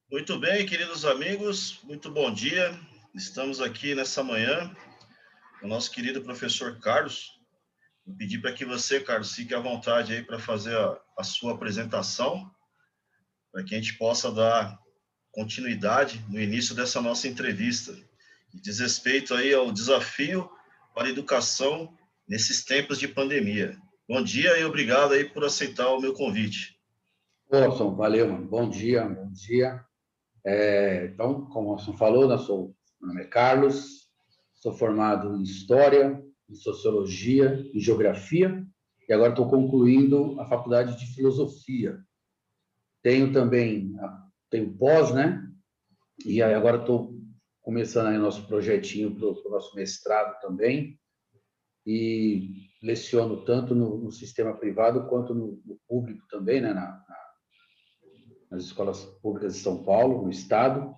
Muito bem, queridos amigos, muito bom dia. Estamos aqui nessa manhã com o nosso querido professor Carlos. Vou pedir para que você, Carlos, fique à vontade aí para fazer a sua apresentação, para que a gente possa dar continuidade no início dessa nossa entrevista, que diz respeito aí ao desafio para a educação nesses tempos de pandemia. Bom dia e obrigado aí por aceitar o meu convite. Orson, valeu, mano. Bom dia, bom dia. Então, como o Orson falou, meu nome é Carlos, sou formado em História, em Sociologia, em Geografia, e agora estou concluindo a Faculdade de Filosofia. Tenho pós, né? E aí agora estou começando aí o nosso projetinho para o nosso mestrado também, e leciono tanto no sistema privado quanto no público também, né? Nas escolas públicas de São Paulo, no estado.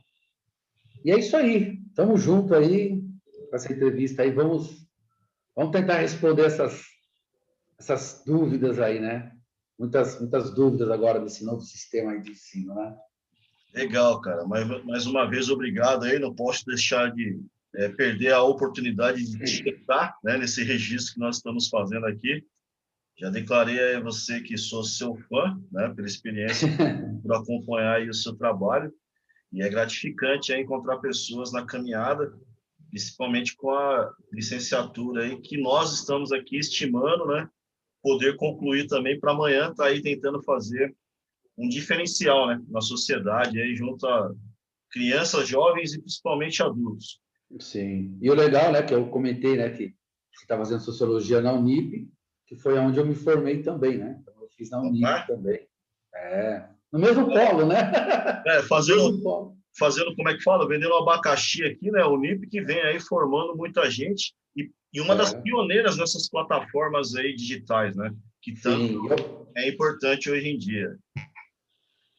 E é isso aí. Estamos juntos aí com essa entrevista aí. Vamos tentar responder essas dúvidas aí, né? Muitas dúvidas agora desse novo sistema aí de ensino, né? Legal, cara. Mais uma vez, obrigado aí. Não posso deixar de perder a oportunidade de te estar, né, nesse registro que nós estamos fazendo aqui. Já declarei a você que sou seu fã, né, pela experiência, por acompanhar aí o seu trabalho. E é gratificante aí encontrar pessoas na caminhada, principalmente com a licenciatura aí, que nós estamos aqui estimando, né, poder concluir também para amanhã, tá aí tentando fazer um diferencial, né, na sociedade aí junto a crianças, jovens e principalmente adultos. Sim. E o legal, né, que eu comentei, né, que você está fazendo sociologia na Unip, que foi onde eu me formei também, né? Então, eu fiz na Unip Né? também. No mesmo polo, né? No mesmo Fazendo, polo. fazendo, como é que fala? Vendendo um abacaxi aqui, né? O NIP que vem aí formando muita gente e uma das É, pioneiras nessas plataformas aí digitais, né? Que tanto sim. é importante hoje em dia.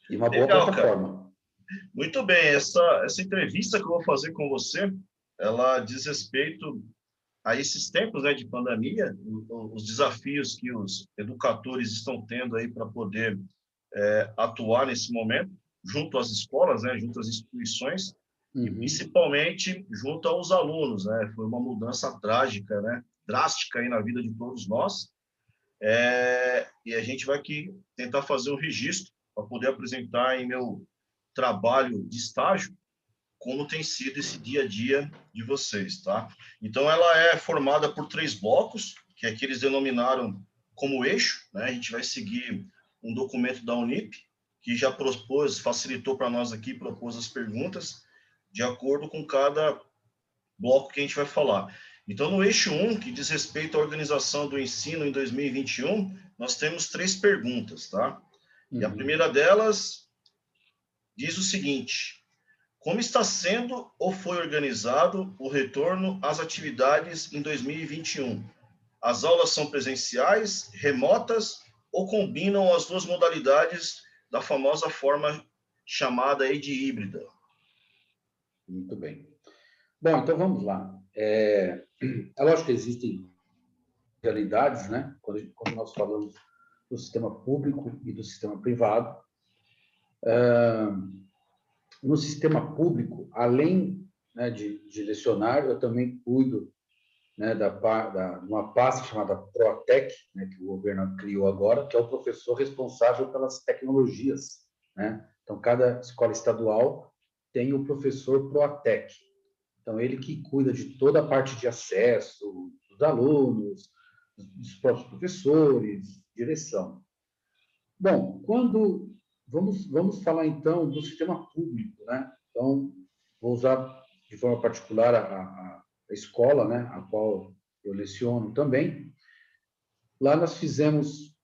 E uma boa Legal, cara. plataforma. Muito bem. Essa entrevista que eu vou fazer com você, ela diz respeito a esses tempos, né, de pandemia, os desafios que os educadores estão tendo aí para poder atuar nesse momento, junto às escolas, né, junto às instituições, e Uhum. principalmente junto aos alunos, né? Foi uma mudança trágica, né? Drástica aí na vida de todos nós. E a gente vai aqui tentar fazer um registro para poder apresentar em meu trabalho de estágio como tem sido esse dia a dia de vocês, tá? Então, ela é formada por 3 blocos, que é que eles denominaram como eixo, né? A gente vai seguir um documento da Unip, que já propôs, facilitou para nós aqui, propôs as perguntas, de acordo com cada bloco que a gente vai falar. Então, no eixo 1, que diz respeito à organização do ensino em 2021, nós temos 3 perguntas, tá? E a Uhum. primeira delas diz o seguinte: como está sendo ou foi organizado o retorno às atividades em 2021? As aulas são presenciais, remotas ou combinam as duas modalidades da famosa forma chamada aí de híbrida? Muito bem. Bom, então vamos lá. É lógico que existem realidades, né? Quando nós falamos do sistema público e do sistema privado. No sistema público, além, né, de lecionar, eu também cuido, né, de uma pasta chamada Protec, né, que o governo criou agora, que é o professor responsável pelas tecnologias, né? Então, cada escola estadual tem o professor Protec. Então, ele que cuida de toda a parte de acesso dos alunos, dos próprios professores, direção. Bom, vamos falar então do sistema público, né? Então, vou usar de forma particular a escola, né, a qual eu leciono também. Lá nós fizemos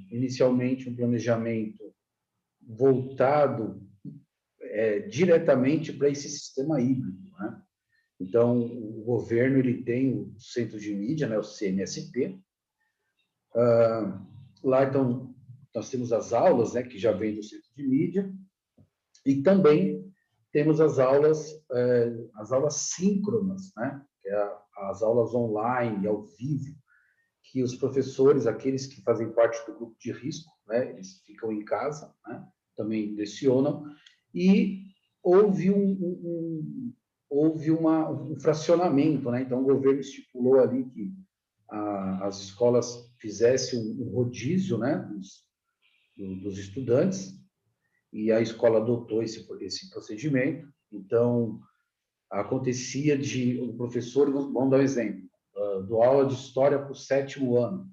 inicialmente um planejamento voltado diretamente para esse sistema híbrido, né? Então, o governo ele tem o Centro de Mídia, né, o CNSP. Lá, então, nós temos as aulas, né, que já vêm do Centro de Mídia, e também temos as aulas síncronas, né, que é as aulas online, ao vivo, que os professores, aqueles que fazem parte do grupo de risco, né, eles ficam em casa, né, também lecionam, e houve um fracionamento, né? Então, o governo estipulou ali que as escolas fizessem um rodízio, né, dos estudantes, e a escola adotou esse procedimento. Então, acontecia o professor, vamos dar um exemplo, dou aula de história para o 7º ano.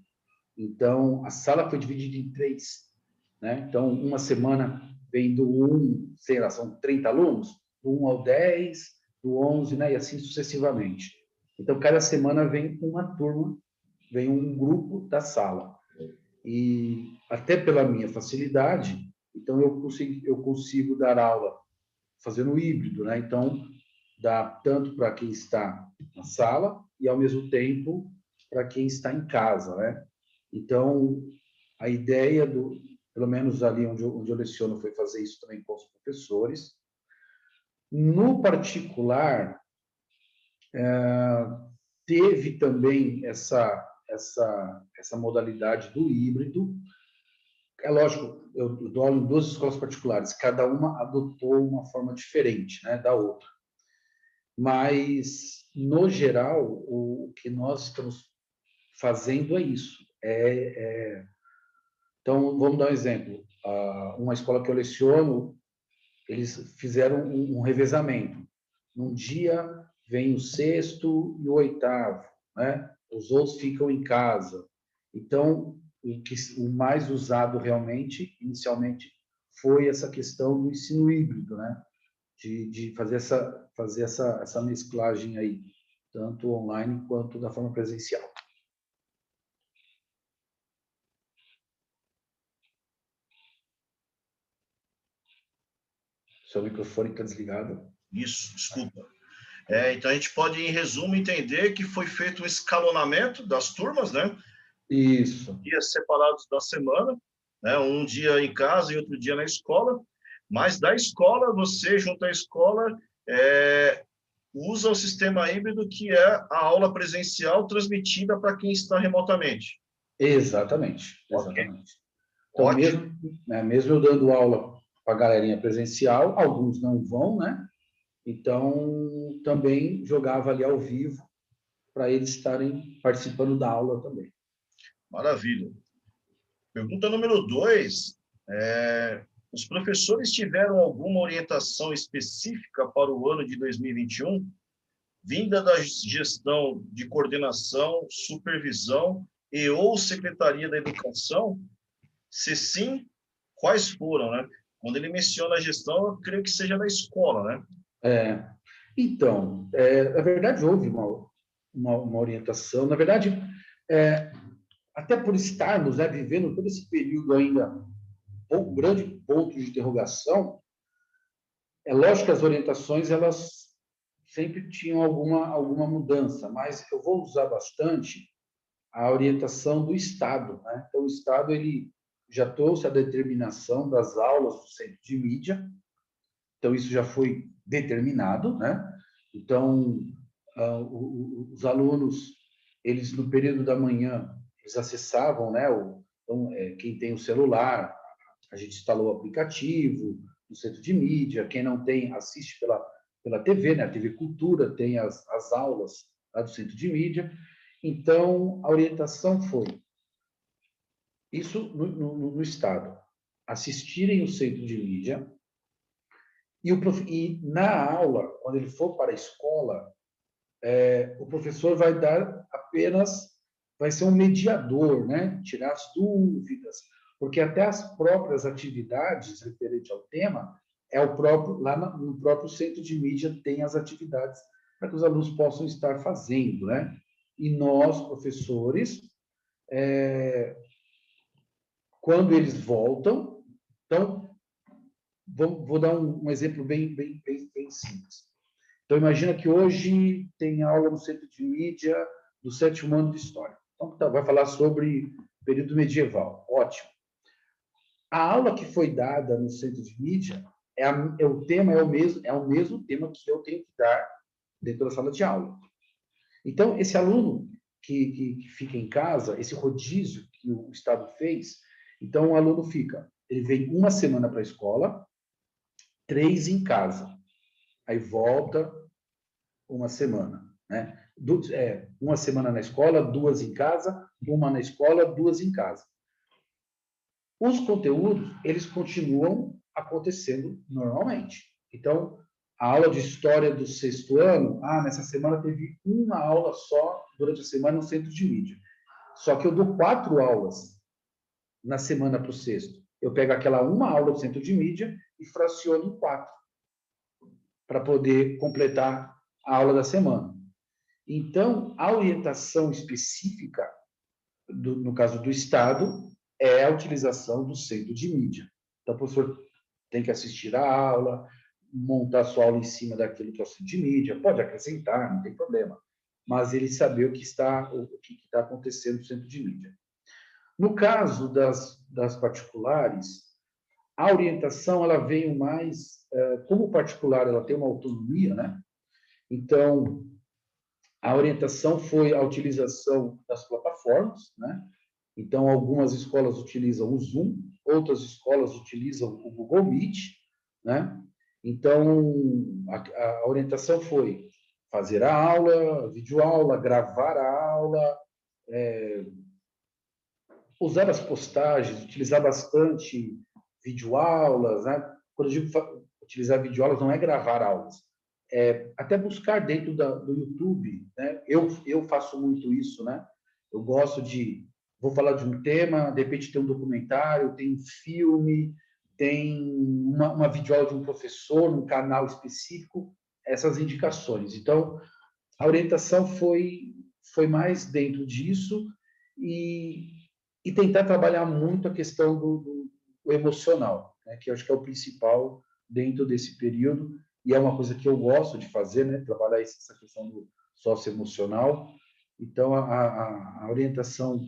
Então, a sala foi dividida em 3, né? Então, uma semana vem do 1, sei lá, são 30 alunos, do 1 ao 10, do 11, né? E assim sucessivamente. Então, cada semana vem uma turma, vem um grupo da sala. E até pela minha facilidade, então eu consigo dar aula fazendo híbrido, né? Então, dá tanto para quem está na sala e, ao mesmo tempo, para quem está em casa, né? Então, a ideia pelo menos ali onde eu leciono, foi fazer isso também com os professores. No particular, teve também essa modalidade do híbrido. É lógico, eu dou aula em 2 escolas particulares, cada uma adotou uma forma diferente, né, da outra. Mas, no geral, o que nós estamos fazendo é isso. Então, vamos dar um exemplo. Uma escola que eu leciono, eles fizeram um revezamento. Num dia vem o 6º e o 8º, né? Os outros ficam em casa. Então, o mais usado realmente, inicialmente, foi essa questão do ensino híbrido, né? De fazer essa mesclagem aí, tanto online quanto da forma presencial. Seu microfone está desligado. Isso, desculpa. Então, a gente pode, em resumo, entender que foi feito um escalonamento das turmas, né? Isso. Dias separados da semana, né? Um dia em casa e outro dia na escola. Mas da escola, você, junto à escola, usa o sistema híbrido, que é a aula presencial transmitida para quem está remotamente. Exatamente. Okay. Então, Ótimo. mesmo eu dando aula para a galerinha presencial, alguns não vão, né? Então, também jogava ali ao vivo para eles estarem participando da aula também. Maravilha. Pergunta número 2. Os professores tiveram alguma orientação específica para o ano de 2021, vinda da gestão de coordenação, supervisão e ou Secretaria da Educação? Se sim, quais foram, né? Quando ele menciona a gestão, eu creio que seja da escola, né? Então, na verdade, houve uma orientação. Na verdade, até por estarmos, né, vivendo todo esse período ainda, um grande ponto de interrogação, é lógico que as orientações, elas sempre tinham alguma mudança, mas eu vou usar bastante a orientação do Estado, né? Então, o Estado, ele já trouxe a determinação das aulas do centro de mídia, então isso já foi determinado, né? Então, os alunos, eles no período da manhã, eles acessavam, né? Então, quem tem o celular, a gente instalou o aplicativo no centro de mídia, quem não tem, assiste pela TV, né? A TV Cultura tem as aulas lá do centro de mídia. Então, a orientação foi, isso no Estado, assistirem o centro de mídia, e na aula, quando ele for para a escola, o professor vai ser um mediador, né? Tirar as dúvidas, porque até as próprias atividades referentes ao tema, lá no próprio centro de mídia tem as atividades para que os alunos possam estar fazendo, né? E nós, professores, quando eles voltam, então, vou dar um exemplo bem simples. Então, imagina que hoje tem aula no centro de mídia do 7º ano de História. Então, vai falar sobre período medieval. Ótimo. A aula que foi dada no centro de mídia, o tema é o mesmo tema que eu tenho que dar dentro da sala de aula. Então, esse aluno que fica em casa, esse rodízio que o Estado fez, então o aluno ele vem uma semana para a escola, 3 em casa. Aí volta uma semana, né? Uma semana na escola, 2 em casa, uma na escola, 2 em casa. Os conteúdos, eles continuam acontecendo normalmente. Então, a aula de história do 6º ano, nessa semana teve uma aula só durante a semana no centro de mídia. Só que eu dou 4 aulas na semana para o 6º. Eu pego aquela uma aula do centro de mídia e fraciono em 4 para poder completar a aula da semana. Então, a orientação específica, no caso do Estado, é a utilização do centro de mídia. Então, o professor tem que assistir a aula, montar sua aula em cima daquilo que é o centro de mídia, pode acrescentar, não tem problema, mas ele saber o que está acontecendo no centro de mídia. No caso das particulares, a orientação ela veio mais, como particular ela tem uma autonomia, né? Então, a orientação foi a utilização das plataformas, né? Então, algumas escolas utilizam o Zoom, outras escolas utilizam o Google Meet, né? Então, a orientação foi fazer a aula, videoaula, gravar a aula, usar as postagens, utilizar bastante videoaulas, né? Quando eu digo utilizar videoaulas, não é gravar aulas, até buscar dentro do YouTube, né? Eu faço muito isso, né? Eu gosto vou falar de um tema, de repente tem um documentário, tem um filme, tem uma videoaula de um professor, um canal específico, essas indicações. Então, a orientação foi mais dentro disso e tentar trabalhar muito a questão do emocional, né? Que eu acho que é o principal dentro desse período, e é uma coisa que eu gosto de fazer, né? Trabalhar essa questão do socioemocional. Então, a orientação,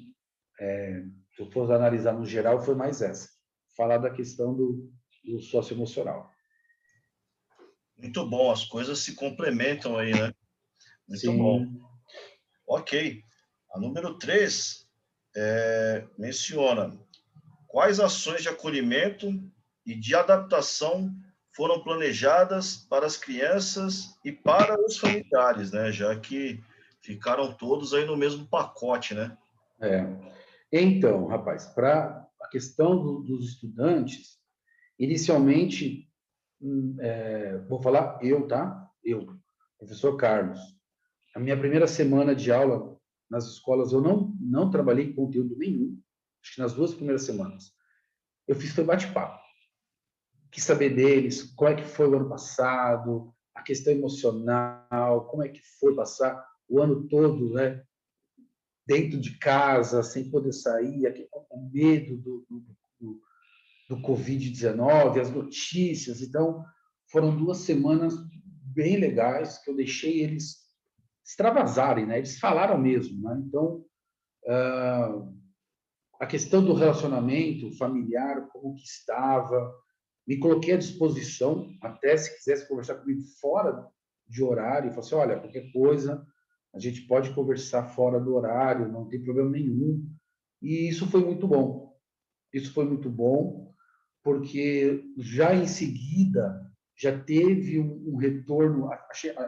se eu for analisar no geral, foi mais essa, falar da questão do socioemocional. Muito bom, as coisas se complementam aí, né? Muito bom. Sim. Ok. A número 3 menciona quais ações de acolhimento e de adaptação foram planejadas para as crianças e para os familiares, né? Já que ficaram todos aí no mesmo pacote, né? Então, rapaz, para a questão dos estudantes, inicialmente, vou falar eu, tá? Eu, professor Carlos. A minha primeira semana de aula nas escolas, eu não trabalhei conteúdo nenhum, acho que nas 2 primeiras semanas. Eu fiz foi bate-papo. Quis saber deles, como é que foi o ano passado, a questão emocional, como é que foi passar o ano todo, né, dentro de casa, sem poder sair, com medo do Covid-19, as notícias. Então, foram 2 semanas bem legais que eu deixei eles extravasarem, né? Eles falaram mesmo, né? Então, a questão do relacionamento familiar, como que estava, me coloquei à disposição, até se quisesse conversar comigo fora de horário, falei assim, olha, qualquer coisa, a gente pode conversar fora do horário, não tem problema nenhum. E isso foi muito bom. Isso foi muito bom, porque já em seguida já teve um retorno,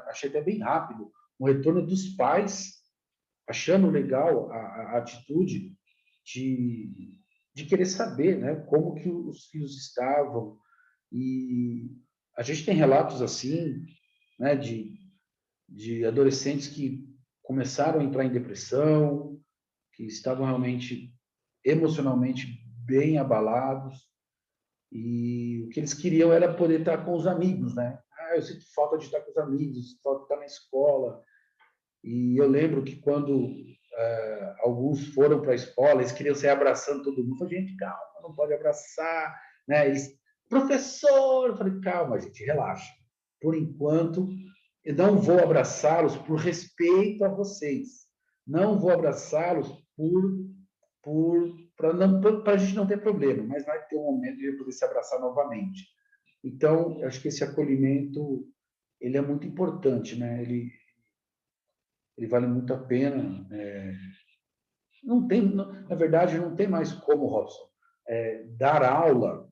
achei até bem rápido, um retorno dos pais, achando legal a atitude de querer saber, né, como que os filhos estavam. E a gente tem relatos assim, né, de adolescentes que começaram a entrar em depressão, que estavam realmente emocionalmente bem abalados, e o que eles queriam era poder estar com os amigos, né? Eu sinto falta de estar com os amigos, falta de estar na escola. E eu lembro que quando alguns foram para a escola, eles queriam sair abraçando todo mundo. Eu falei, gente, calma, não pode abraçar, né? Professor, eu falei, calma, gente, relaxa. Por enquanto, eu não vou abraçá-los por respeito a vocês. Não vou abraçá-los para a gente não ter problema, mas vai ter um momento de poder se abraçar novamente. Então, eu acho que esse acolhimento ele é muito importante, né? Ele vale muito a pena. Não tem, na verdade, não tem mais como, Robson, dar aula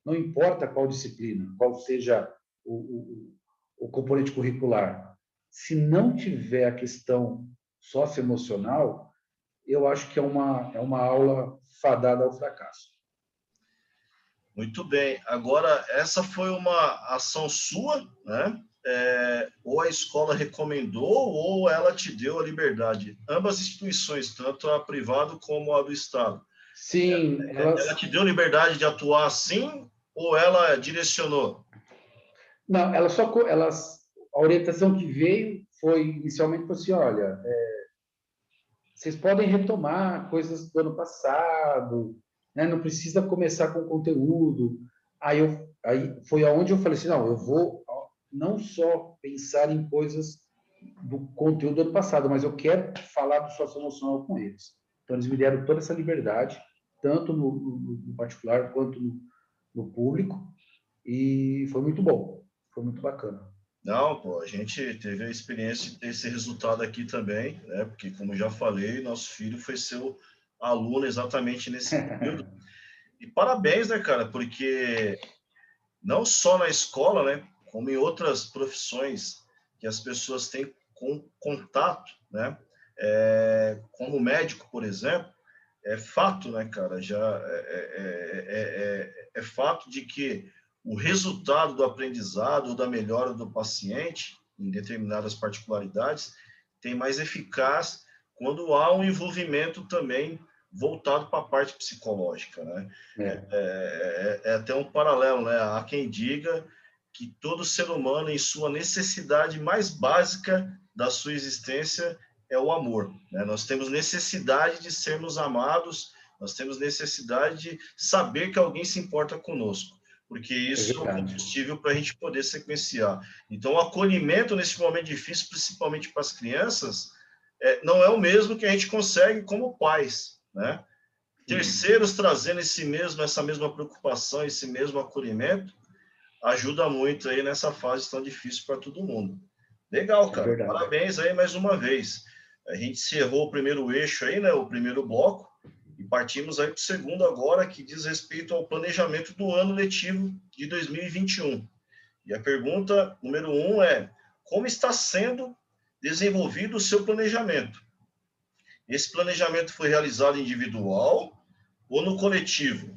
não importa qual disciplina, qual seja o componente curricular, se não tiver a questão socioemocional, eu acho que é uma aula fadada ao fracasso. Muito bem. Agora, essa foi uma ação sua, né? Ou a escola recomendou, ou ela te deu a liberdade. Ambas instituições, tanto a privada como a do Estado. Sim, Ela te deu liberdade de atuar assim, ou ela direcionou? Não, a orientação que veio foi inicialmente assim, olha, vocês podem retomar coisas do ano passado, né? Não precisa começar com conteúdo. Aí foi aonde eu falei assim, não, eu vou não só pensar em coisas do conteúdo do ano passado, mas eu quero falar do socioemocional com eles. Então, eles me deram toda essa liberdade, tanto no particular quanto no público, e foi muito bom, foi muito bacana. Não, pô, a gente teve a experiência de ter esse resultado aqui também, né? Porque, como já falei, nosso filho foi seu aluno exatamente nesse período. E parabéns, né, cara? Porque não só na escola, né? Como em outras profissões que as pessoas têm contato, né? Como médico, por exemplo, é fato, né, cara? É fato de que o resultado do aprendizado ou da melhora do paciente, em determinadas particularidades, tem mais eficaz quando há um envolvimento também voltado para a parte psicológica, né? É até um paralelo, né? Há quem diga que todo ser humano, em sua necessidade mais básica da sua existência, é o amor, né? Nós temos necessidade de sermos amados, nós temos necessidade de saber que alguém se importa conosco, porque isso é o combustível para a gente poder sequenciar. Então, o acolhimento nesse momento difícil, principalmente para as crianças, não é o mesmo que a gente consegue como pais, né? Terceiros trazendo essa mesma preocupação, esse mesmo acolhimento, ajuda muito aí nessa fase tão difícil para todo mundo. Legal, cara. Parabéns aí mais uma vez. A gente encerrou o primeiro eixo aí, né? O primeiro bloco, e partimos aí para o segundo agora, que diz respeito ao planejamento do ano letivo de 2021. E a pergunta número 1 é: como está sendo desenvolvido o seu planejamento? Esse planejamento foi realizado individual ou no coletivo?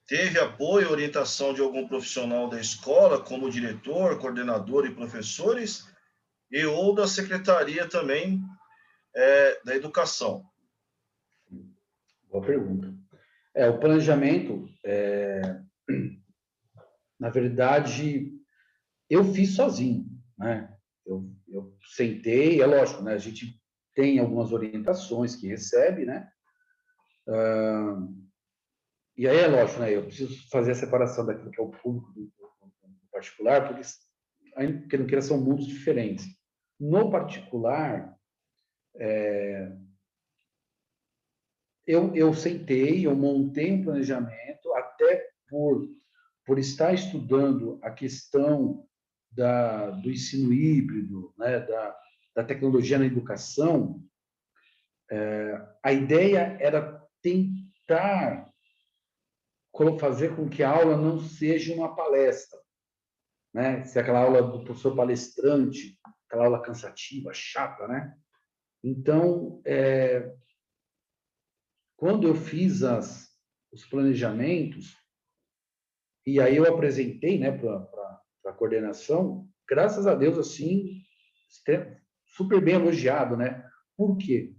Teve apoio e orientação de algum profissional da escola, como diretor, coordenador e professores, e ou da secretaria também da educação? Boa pergunta. O planejamento, na verdade, eu fiz sozinho, né? Eu sentei, é lógico, né? A gente tem algumas orientações que recebe, né? E aí é lógico, né? Eu preciso fazer a separação daquilo que é o público do particular, porque, ainda que não queira, são mundos diferentes. No particular, eu sentei, eu montei um planejamento, até por estar estudando a questão do ensino híbrido, né? Da tecnologia na educação. A ideia era tentar fazer com que a aula não seja uma palestra, né? Se aquela aula do professor palestrante, aquela aula cansativa, chata, né? Então, quando eu fiz os planejamentos, e aí eu apresentei, né, para a coordenação, graças a Deus, assim, super bem elogiado, né? Por quê?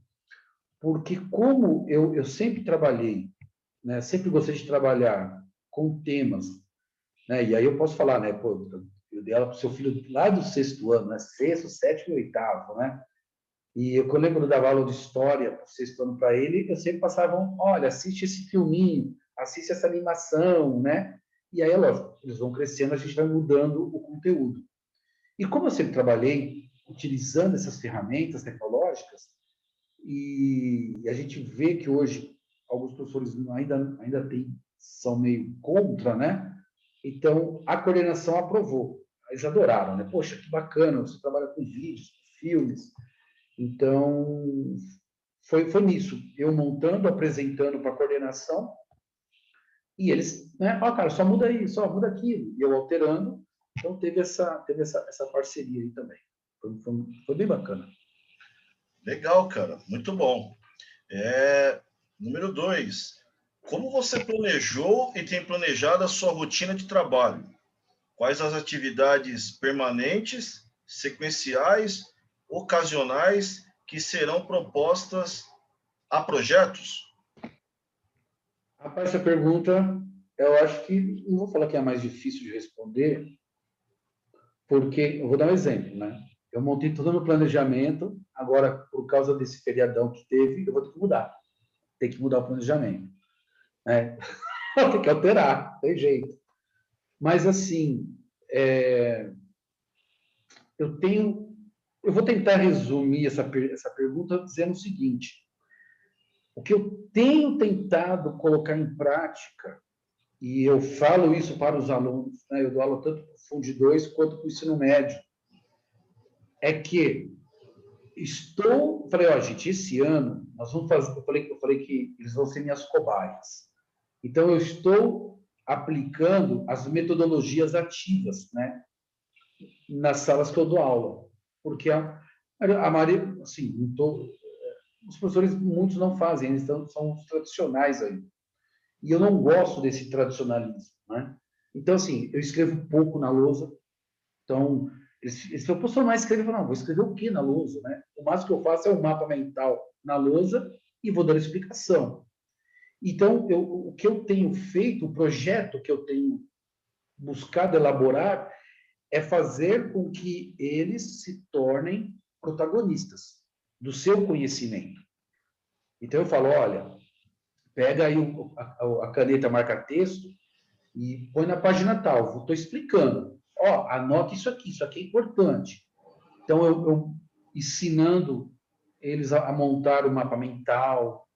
Porque como eu sempre trabalhei, né, sempre gostei de trabalhar com temas, né? E aí eu posso falar, né? Pô, eu dei ela para o seu filho lá do sexto ano, né? Sexto, sétimo e oitavo, né? E eu lembro quando eu dava aula de história para o sexto ano para ele, eu sempre passava, olha, assiste esse filminho, assiste essa animação, né? E aí, é lógico, eles vão crescendo, a gente vai mudando o conteúdo. E como eu sempre trabalhei utilizando essas ferramentas tecnológicas, e a gente vê que hoje alguns professores são meio contra, né? Então, a coordenação aprovou. Eles adoraram, né? Poxa, que bacana, você trabalha com vídeos, filmes. Então, foi nisso. Eu montando, apresentando para a coordenação, E eles, né, ó, cara, só muda isso, só muda aquilo. E eu alterando, então teve essa parceria aí também. Foi bem bacana. Legal, cara, muito bom. Número 2, como você planejou e tem planejado a sua rotina de trabalho? Quais as atividades permanentes, sequenciais, ocasionais que serão propostas a projetos? Rapaz, essa pergunta, eu acho que, não vou falar que é a mais difícil de responder, porque, eu vou dar um exemplo, né? Eu montei todo no planejamento, agora, por causa desse feriadão que teve, eu vou ter que mudar. Tem que mudar o planejamento, né? Tem que alterar, tem jeito. Mas, assim, é, eu vou tentar resumir essa pergunta dizendo o seguinte: o que eu tenho tentado colocar em prática, e eu falo isso para os alunos, né? Eu dou aula tanto para o Fundo 2 quanto para o ensino médio, é que falei, ó, gente, esse ano nós vamos fazer, eu falei que eles vão ser minhas cobaias. Então eu estou aplicando as metodologias ativas, né, nas salas que eu dou aula, porque a maioria, assim, os professores muitos não fazem, eles são os tradicionais aí. E eu não gosto desse tradicionalismo, né? Então assim, eu escrevo pouco na lousa. Então, eles falam, professor, mas escreve, eu falo, não, vou escrever o quê na lousa, né? O máximo que eu faço é um mapa mental na lousa e vou dar explicação. Então, o que eu tenho feito, o projeto que eu tenho buscado elaborar é fazer com que eles se tornem protagonistas do seu conhecimento. Então, eu falo, olha, pega aí a caneta marca-texto e põe na página tal, estou explicando. Ó, anota isso aqui é importante. Então, eu ensinando eles a montar o mapa mental,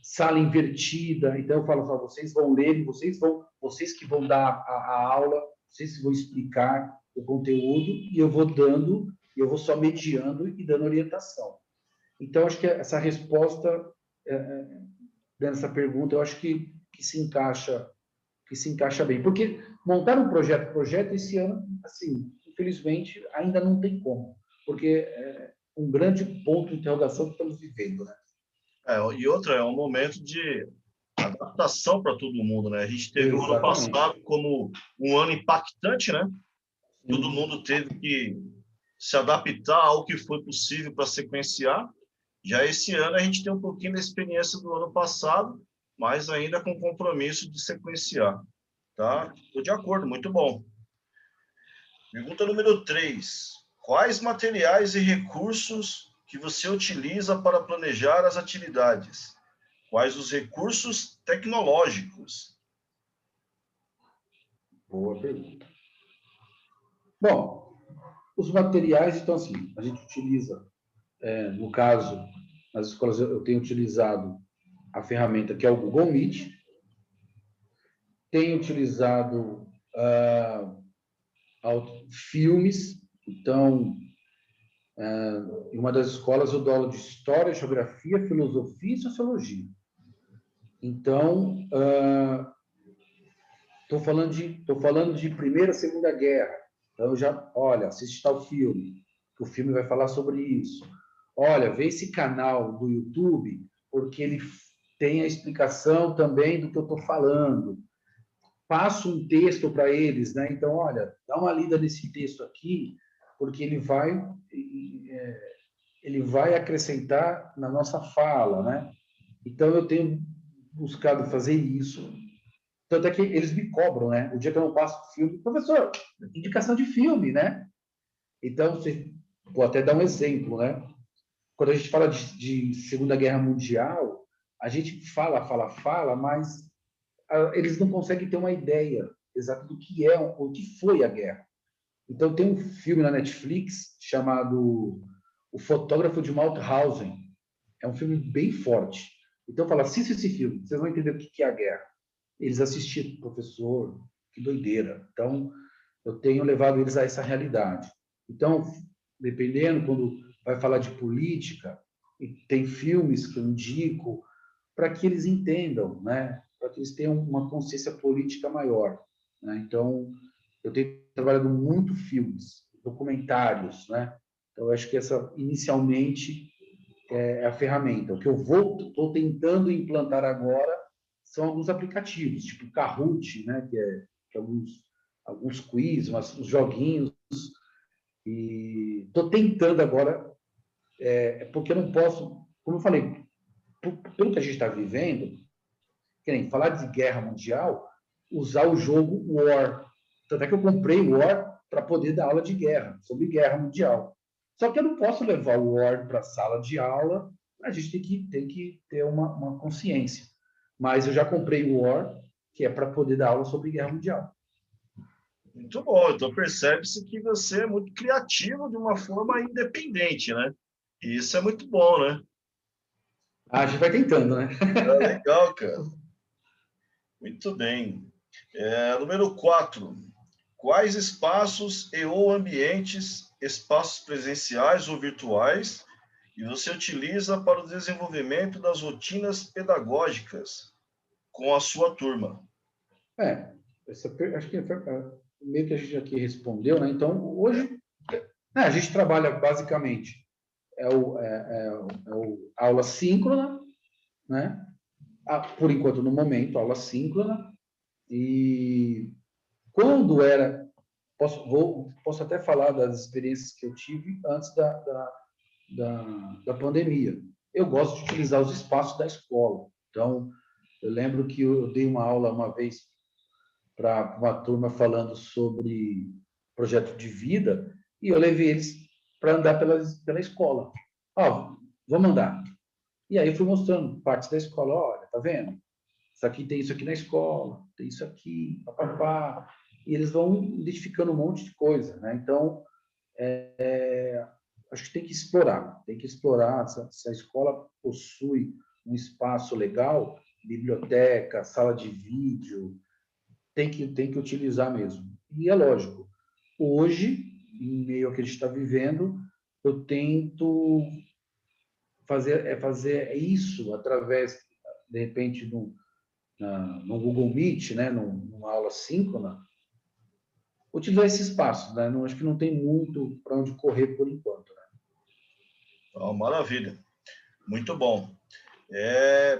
sala invertida. Então, eu falo, vocês vão ler, vocês que vão dar a aula, vocês que vão explicar o conteúdo, e eu vou dando, eu vou só mediando e dando orientação. Então, acho que essa resposta, dando essa pergunta, eu acho que se encaixa bem. Porque montar um projeto esse ano, assim, infelizmente, ainda não tem como. Porque é um grande ponto de interrogação que estamos vivendo, né? E outra, é um momento de adaptação para todo mundo, né? A gente teve o ano Exatamente. passado como um ano impactante, né? Todo Sim. mundo teve que se adaptar ao que foi possível para sequenciar. Já esse ano a gente tem um pouquinho da experiência do ano passado, mas ainda com compromisso de sequenciar. Tá? Estou de acordo, muito bom. Pergunta número 3. Quais materiais e recursos que você utiliza para planejar as atividades? Quais os recursos tecnológicos? Boa pergunta. Bom, os materiais, então, assim, a gente utiliza, no caso, nas escolas eu tenho utilizado a ferramenta que é o Google Meet, tenho utilizado filmes, então, em uma das escolas eu dou aula de História, Geografia, Filosofia e Sociologia. Então, estou falando de Primeira e Segunda Guerra. Então, olha, assiste tal filme, que o filme vai falar sobre isso. Olha, vê esse canal do YouTube, porque ele tem a explicação também do que eu estou falando. Passo um texto para eles, né? Então, olha, dá uma lida nesse texto aqui, porque ele vai acrescentar na nossa fala, né? Então, eu tenho buscado fazer isso. Tanto é que eles me cobram, né? O dia que eu não passo filme, professor, indicação de filme, né? Então, vou até dar um exemplo, né? Quando a gente fala de Segunda Guerra Mundial, a gente fala, mas eles não conseguem ter uma ideia exata do que é, o que foi a guerra. Então, tem um filme na Netflix chamado O Fotógrafo de Mauthausen. É um filme bem forte. Então, fala, assista esse filme, vocês vão entender o que é a guerra. Eles assistiram, professor, que doideira. Então, eu tenho levado eles a essa realidade. Então, dependendo, quando vai falar de política, e tem filmes que eu indico para que eles entendam, né? para que eles tenham uma consciência política maior, né? Então, eu tenho trabalhado muito filmes, documentários, né? Então, eu acho que essa, inicialmente, é a ferramenta. O que eu estou tentando implantar agora são alguns aplicativos, tipo Kahoot, né? Que é alguns quiz, uns joguinhos, e estou tentando agora, porque eu não posso, como eu falei, pelo que a gente está vivendo, querem falar de guerra mundial, usar o jogo War. Tanto é que eu comprei o War para poder dar aula de guerra, sobre guerra mundial. Só que eu não posso levar o War para a sala de aula, a gente tem que ter uma consciência. Mas eu já comprei o War, que é para poder dar aula sobre guerra mundial. Muito bom. Então, percebe-se que você é muito criativo de uma forma independente, né? E isso é muito bom, né? A gente vai tentando, né? É legal, cara. Muito bem. Número 4. Quais espaços e ou ambientes, espaços presenciais ou virtuais, e você utiliza para o desenvolvimento das rotinas pedagógicas com a sua turma? Acho que meio que a gente aqui respondeu, né? Então, hoje, a gente trabalha basicamente aula síncrona, né? Por enquanto, no momento, aula síncrona. E quando era... Posso até falar das experiências que eu tive antes da pandemia. Eu gosto de utilizar os espaços da escola. Então, eu lembro que eu dei uma aula uma vez para uma turma falando sobre projeto de vida e eu levei eles para andar pela escola. Vamos andar. E aí fui mostrando partes da escola. Olha, tá vendo? Isso aqui tem isso aqui na escola, tem isso aqui, papapá. E eles vão identificando um monte de coisa, né? Então, acho que tem que explorar se a escola possui um espaço legal, biblioteca, sala de vídeo, tem que utilizar mesmo. E é lógico, hoje, em meio ao que a gente está vivendo, eu tento fazer isso através, de repente, no Google Meet, né, numa aula síncrona, utilizar esse espaço. Né? Acho que não tem muito para onde correr por enquanto. Né? Oh, maravilha. Muito bom.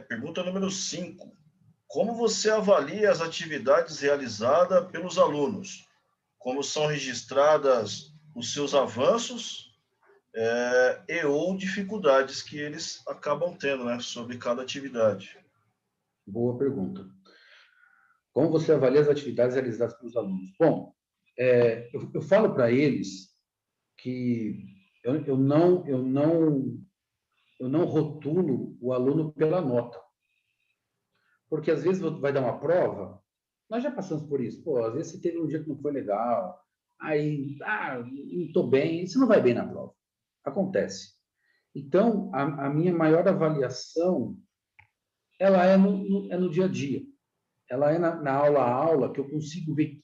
Pergunta número 5. Como você avalia as atividades realizadas pelos alunos? Como são registradas os seus avanços e ou dificuldades que eles acabam tendo, né, sobre cada atividade? Boa pergunta. Como você avalia as atividades realizadas pelos alunos? Bom, eu falo para eles que eu não rotulo o aluno pela nota. Porque às vezes vai dar uma prova, nós já passamos por isso. Pô, às vezes você teve um dia que não foi legal, aí, não estou bem, você não vai bem na prova. Acontece. Então, a minha maior avaliação, ela é no dia a dia. Ela é na aula a aula, que eu consigo ver.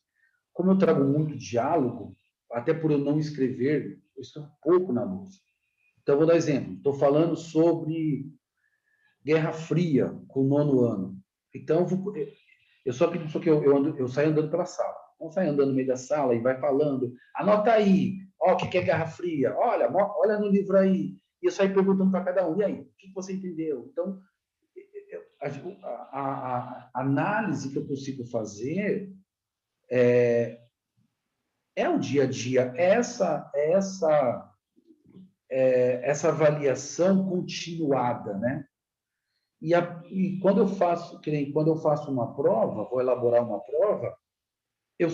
Como eu trago muito diálogo, até por eu não escrever, eu estou pouco na lousa. Então, vou dar exemplo. Estou falando sobre Guerra Fria, com o 9º ano. Então, eu só que eu saio andando pela sala. Então, saio andando no meio da sala e vai falando, anota aí, o que é Guerra Fria? Olha no livro aí. E eu saio perguntando para cada um, e aí, o que você entendeu? Então, a análise que eu consigo fazer é o dia a dia, essa avaliação continuada, né? E quando eu faço uma prova, vou elaborar uma prova, eu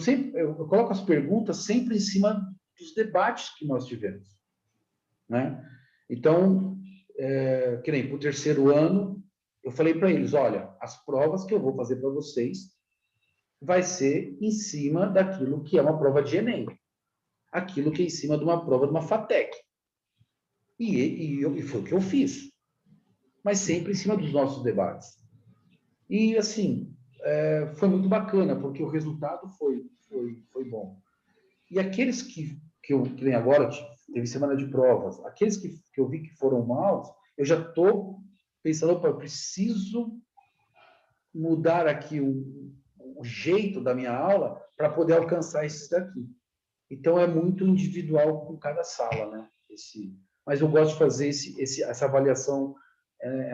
coloco as perguntas sempre em cima dos debates que nós tivemos, né? Então, que nem para o 3º ano, eu falei para eles, olha, as provas que eu vou fazer para vocês vai ser em cima daquilo que é uma prova de Enem, aquilo que é em cima de uma prova de uma FATEC. E foi o que eu fiz, mas sempre em cima dos nossos debates. E, assim, foi muito bacana, porque o resultado foi bom. E aqueles que nem agora, teve semana de provas, aqueles que eu vi que foram maus, eu já estou pensando, opa, eu preciso mudar aqui o jeito da minha aula para poder alcançar esses daqui. Então, é muito individual com cada sala, né? Mas eu gosto de fazer essa avaliação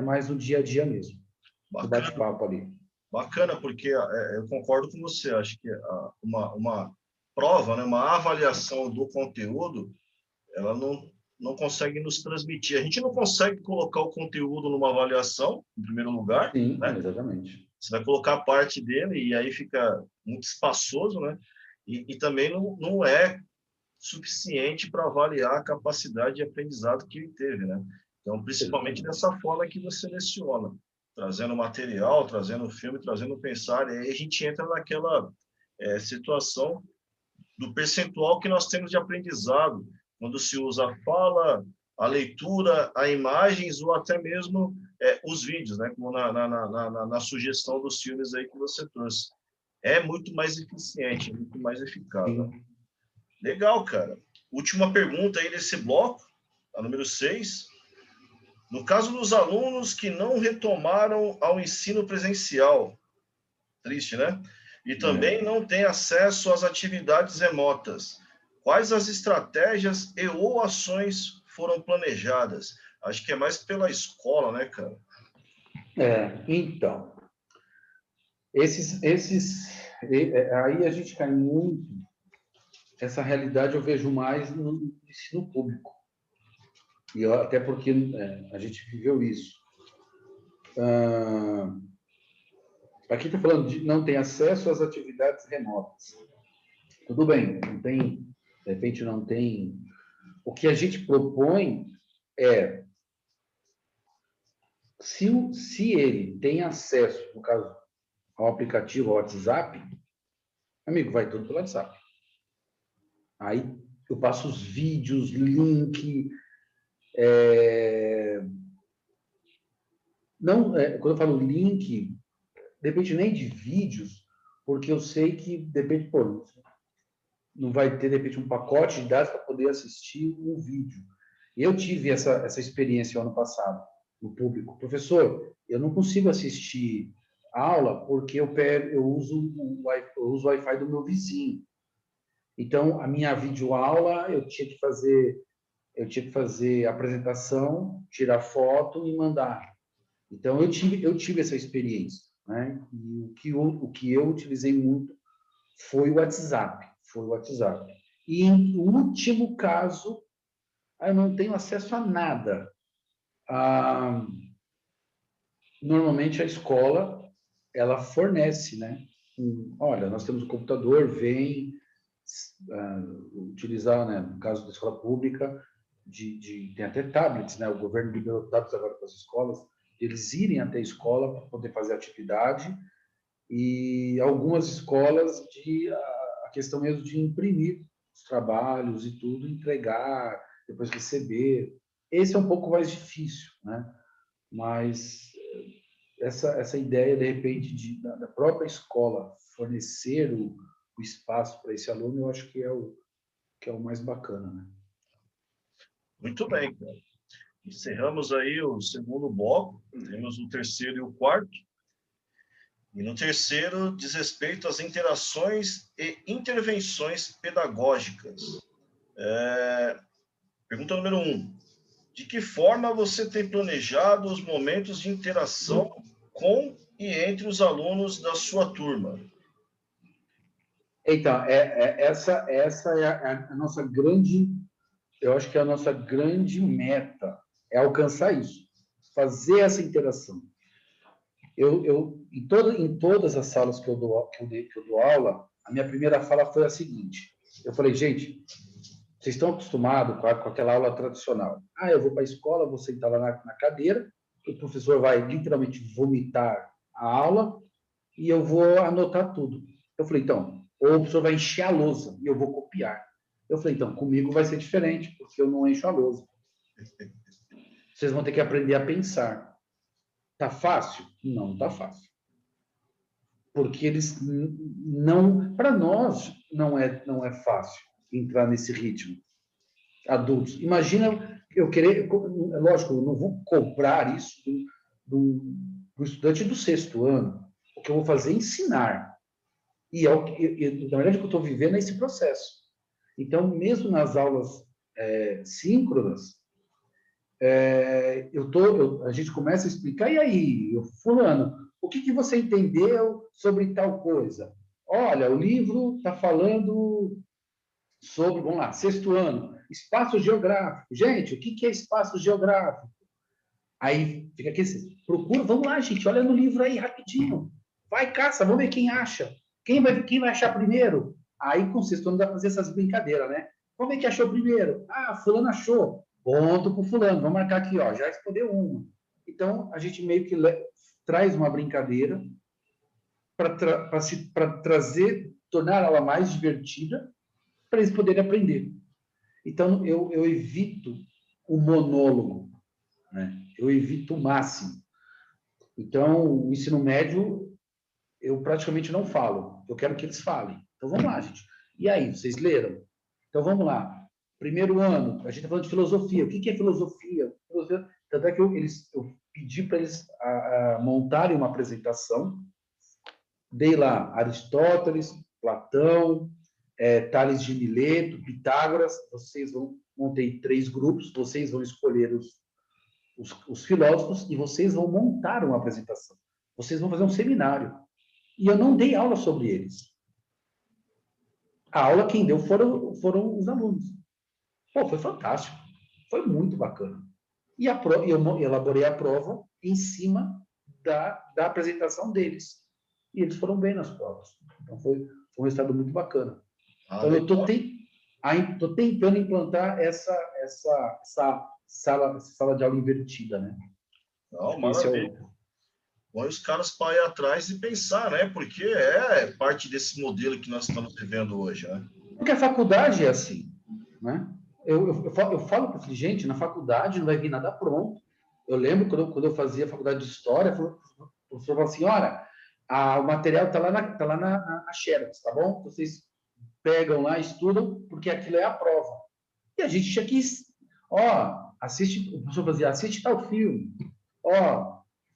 mais no dia a dia mesmo, no Bacana, bate-papo ali. bacana, porque eu concordo com você. Acho que uma prova, né, uma avaliação do conteúdo, ela não consegue nos transmitir. A gente não consegue colocar o conteúdo numa avaliação, em primeiro lugar, Sim, né? exatamente. Você vai colocar parte dele e aí fica muito espaçoso, né? E também não é suficiente para avaliar a capacidade de aprendizado que ele teve, né? Então, principalmente Exatamente. dessa forma que você seleciona, trazendo material, trazendo filme, trazendo pensar, e aí a gente entra naquela situação do percentual que nós temos de aprendizado, quando se usa a fala, a leitura, a imagens ou até mesmo os vídeos, né? Como na sugestão dos filmes aí que você trouxe. É muito mais eficiente, muito mais eficaz, né? Sim. Legal, cara. Última pergunta aí desse bloco, a número 6. No caso dos alunos que não retomaram ao ensino presencial, triste, né? E também não têm acesso às atividades remotas, quais as estratégias e ou ações foram planejadas? Acho que é mais pela escola, né, cara? Então, aí a gente cai muito, essa realidade eu vejo mais no ensino público, e até porque a gente viveu isso. Aqui está falando de não tem acesso às atividades remotas. Tudo bem, não tem, de repente não tem. O que a gente propõe é, se ele tem acesso, no caso, ao aplicativo, ao WhatsApp, amigo, vai tudo pelo WhatsApp. Aí eu passo os vídeos, link. Não, quando eu falo link, depende nem de vídeos, porque eu sei que depende, pô, não vai ter, de repente, um pacote de dados para poder assistir um vídeo. Eu tive essa experiência ano passado, no público. Professor, eu não consigo assistir aula porque eu uso o Wi-Fi do meu vizinho. Então, a minha videoaula, eu tinha que fazer apresentação, tirar foto e mandar. Então, eu tive essa experiência, né? E o que eu utilizei muito foi o WhatsApp. Foi o WhatsApp. E, em último caso, eu não tenho acesso a nada. Normalmente, a escola, ela fornece, né? Olha, nós temos um computador, vem utilizar, né? No caso da escola pública, tem até tablets, né? O governo liberou tablets agora para as escolas, eles irem até a escola para poder fazer atividade, e algumas escolas a questão mesmo de imprimir os trabalhos e tudo, entregar, depois receber. Esse é um pouco mais difícil, né? Mas essa ideia, de repente, da própria escola fornecer o espaço para esse aluno, eu acho que é o mais bacana, né? Muito bem, cara. Encerramos aí o segundo bloco, temos o terceiro e o quarto. E no terceiro, diz respeito às interações e intervenções pedagógicas. Pergunta número 1. De que forma você tem planejado os momentos de interação com e entre os alunos da sua turma? Então, essa é a nossa grande, eu acho que é a nossa grande meta, é alcançar isso, fazer essa interação. Em todas as salas que eu dou aula, a minha primeira fala foi a seguinte: eu falei, gente, vocês estão acostumados com aquela aula tradicional. Eu vou para a escola, vou sentar lá na cadeira, o professor vai literalmente vomitar a aula e eu vou anotar tudo. Eu falei, então, ou o professor vai encher a lousa e eu vou copiar. Eu falei, então, comigo vai ser diferente, porque eu não encho a lousa. Vocês vão ter que aprender a pensar. Tá fácil? Não tá fácil. Porque eles não, para nós não é fácil entrar nesse ritmo. Adultos. Imagina eu querer, lógico, eu não vou cobrar isso do estudante do sexto ano. que eu vou fazer é ensinar. E, na verdade, o que eu estou vivendo é esse processo. Então, mesmo nas aulas síncronas, a gente começa a explicar, e aí, fulano, o que você entendeu sobre tal coisa? Olha, o livro está falando sobre, vamos lá, 6º ano, espaço geográfico. Gente, o que é espaço geográfico? Aí fica aqui, procura, vamos lá, gente, olha no livro aí rapidinho. Vai, caça, vamos ver quem acha. Quem vai achar primeiro? Aí, com o 6º ano, dá para fazer essas brincadeiras, né? Como é que achou primeiro? Ah, fulano achou. Ponto para o fulano. Vamos marcar aqui, ó, já respondeu uma. Então, a gente meio que traz uma brincadeira para trazer, tornar ela mais divertida, para eles poderem aprender. Então, eu evito o monólogo, né? Eu evito o máximo. Então, o ensino médio, eu praticamente não falo. Eu quero que eles falem. Então, vamos lá, gente. E aí, vocês leram? Então, vamos lá. Primeiro ano, a gente está falando de filosofia. O que é filosofia? Tanto é que eu pedi para eles montarem uma apresentação. Dei lá Aristóteles, Platão, Tales de Mileto, Pitágoras. Montei 3 grupos, vocês vão escolher os filósofos e vocês vão montar uma apresentação. Vocês vão fazer um seminário. E eu não dei aula sobre eles. A aula quem deu foram os alunos. Pô, foi fantástico. Foi muito bacana. E eu elaborei a prova em cima da apresentação deles. E eles foram bem nas provas. Então, foi um resultado muito bacana. Então, eu estou tentando implantar essa sala de aula invertida, né? Não, maravilha. Põe os caras para ir atrás e pensar, né? Porque é parte desse modelo que nós estamos vivendo hoje, né? Porque a faculdade é assim, né? Eu falo para eles, gente, na faculdade não vai vir nada pronto. Eu lembro quando eu fazia faculdade de História, o professor falou assim, olha, o material está lá na Xerox, tá bom? Vocês pegam lá, estudam, porque aquilo é a prova. E a gente tinha que, o professor fazia, assiste tal filme,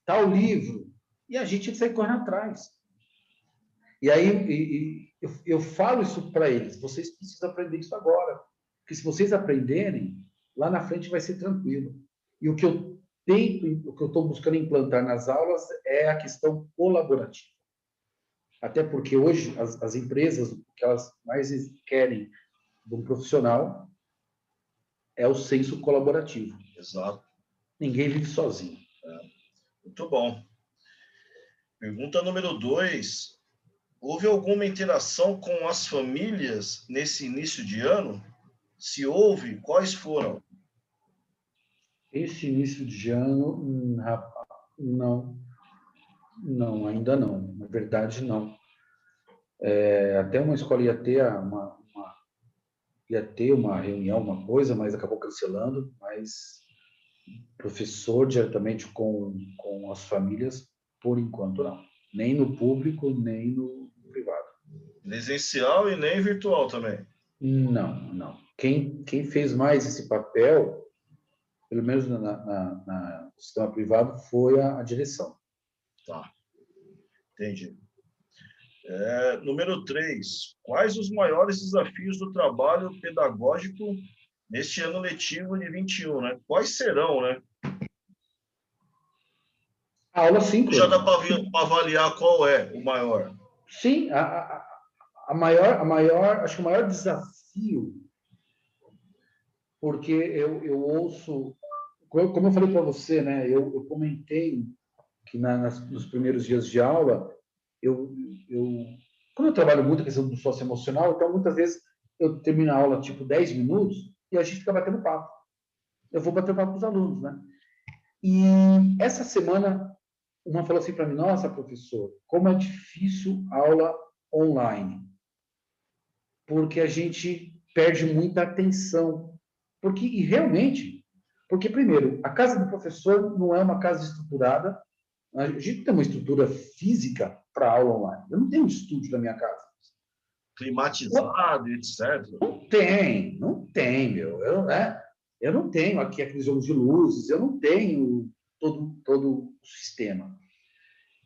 tal livro, e a gente tinha que sair correndo atrás. E aí eu falo isso para eles, vocês precisam aprender isso agora, porque se vocês aprenderem, lá na frente vai ser tranquilo. E o que eu estou buscando implantar nas aulas é a questão colaborativa. Até porque hoje as empresas, o que elas mais querem de um profissional é o senso colaborativo. Exato. Ninguém vive sozinho. Muito bom. Pergunta número 2. Houve alguma interação com as famílias nesse início de ano? Se houve, quais foram? Esse início de ano, não. Não, ainda não. Na verdade, não. Até uma escola ia ter uma reunião, uma coisa, mas acabou cancelando. Mas professor diretamente com as famílias, por enquanto, não. Nem no público, nem no privado. Presencial e nem virtual também? Não. Quem fez mais esse papel, pelo menos no sistema privado, foi a direção. Tá. Entendi. Número 3. Quais os maiores desafios do trabalho pedagógico neste ano letivo de 21, né? Quais serão, né? A aula síncrona. Já dá para avaliar qual é o maior? Sim, acho que o maior desafio, porque eu ouço, como eu falei para você, né? Eu comentei que nos primeiros dias de aula, como eu trabalho muito a questão do socioemocional, então muitas vezes eu termino a aula tipo 10 minutos e a gente fica batendo papo. Eu vou bater papo com os alunos, né? E essa semana, uma falou assim para mim, nossa, professor, como é difícil a aula online. Porque a gente perde muita atenção. E realmente, porque primeiro, a casa do professor não é uma casa estruturada, a gente tem uma estrutura física para aula online. Eu não tenho um estúdio na minha casa. Climatizado, etc. Não tem, meu. Eu não tenho aqui aqueles jogos de luzes, eu não tenho todo o sistema.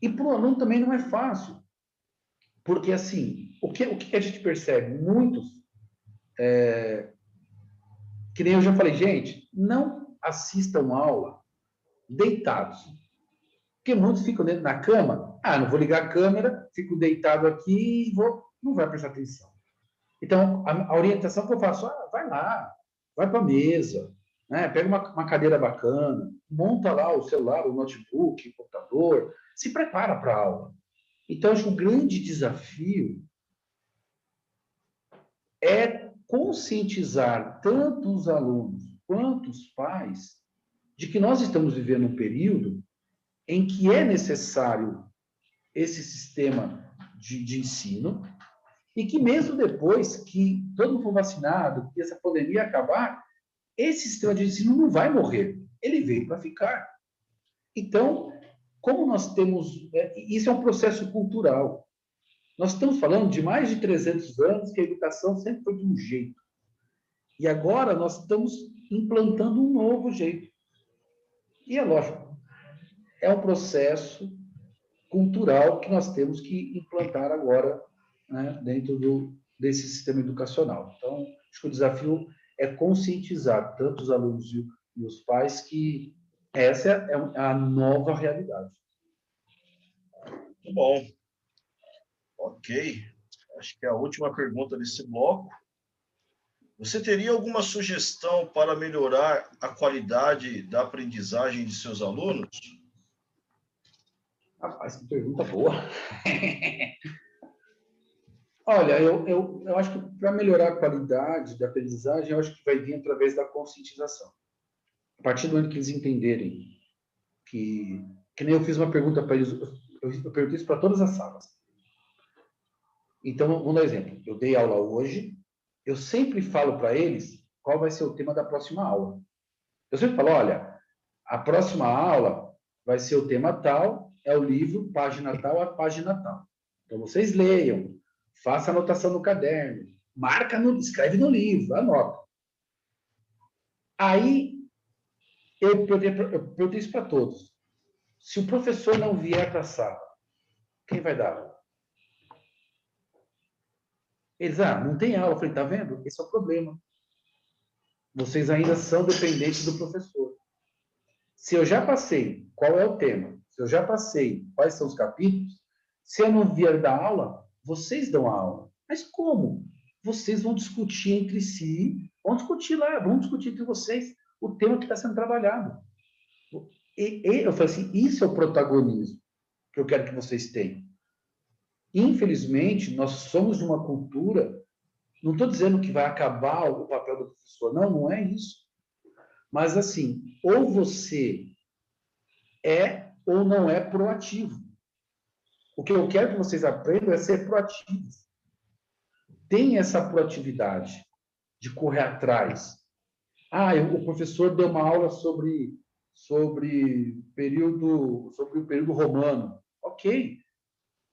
E para o aluno também não é fácil, porque, assim, o que a gente percebe? Muitos, que nem eu já falei, gente, não assistam aula deitados, porque muitos ficam dentro da cama, não vou ligar a câmera, fico deitado aqui e não vai prestar atenção. Então, a orientação que eu faço, vai lá, vai para a mesa, né? Pega uma cadeira bacana, monta lá o celular, o notebook, o computador, se prepara para a aula. Então, acho que o grande desafio é conscientizar tanto os alunos quanto os pais de que nós estamos vivendo um período em que é necessário esse sistema de ensino e que mesmo depois que todo mundo for vacinado, que essa pandemia acabar, esse sistema de ensino não vai morrer. Ele veio para ficar. Então, como nós temos... Isso é um processo cultural. Nós estamos falando de mais de 300 anos que a educação sempre foi de um jeito. E agora nós estamos implantando um novo jeito. E é lógico, é um processo cultural que nós temos que implantar agora, né, dentro desse sistema educacional. Então, acho que o desafio é conscientizar tanto os alunos e os pais que essa é a nova realidade. Muito bom. Ok. Acho que é a última pergunta desse bloco. Você teria alguma sugestão para melhorar a qualidade da aprendizagem de seus alunos? Rapaz, que pergunta boa. Olha, eu acho que para melhorar a qualidade da aprendizagem, eu acho que vai vir através da conscientização. A partir do momento que eles entenderem que nem eu fiz uma pergunta para eles, eu perguntei isso para todas as salas. Então, vamos dar um exemplo. Eu dei aula hoje, eu sempre falo para eles qual vai ser o tema da próxima aula. Eu sempre falo, olha, a próxima aula vai ser o tema tal, é o livro, página tal, a página tal. Então, vocês leiam, faça anotação no caderno, escreve no livro, anota. Aí, eu perguntei isso para todos. Se o professor não vier para a sala, quem vai dar aula? Eles, não tem aula. Eu falei, tá vendo? Esse é o problema. Vocês ainda são dependentes do professor. Se eu já passei qual é o tema, se eu já passei quais são os capítulos, se eu não vier dar aula, vocês dão a aula. Mas como? Vocês vão discutir entre si, vão discutir lá, vão discutir entre vocês o tema que está sendo trabalhado. Eu falei assim, isso é o protagonismo que eu quero que vocês tenham. Infelizmente, nós somos de uma cultura, não estou dizendo que vai acabar o papel do professor, não é isso. Mas, assim, ou você é ou não é proativo. O que eu quero que vocês aprendam é ser proativos. Tem essa proatividade de correr atrás. O professor deu uma aula sobre o período romano. Ok.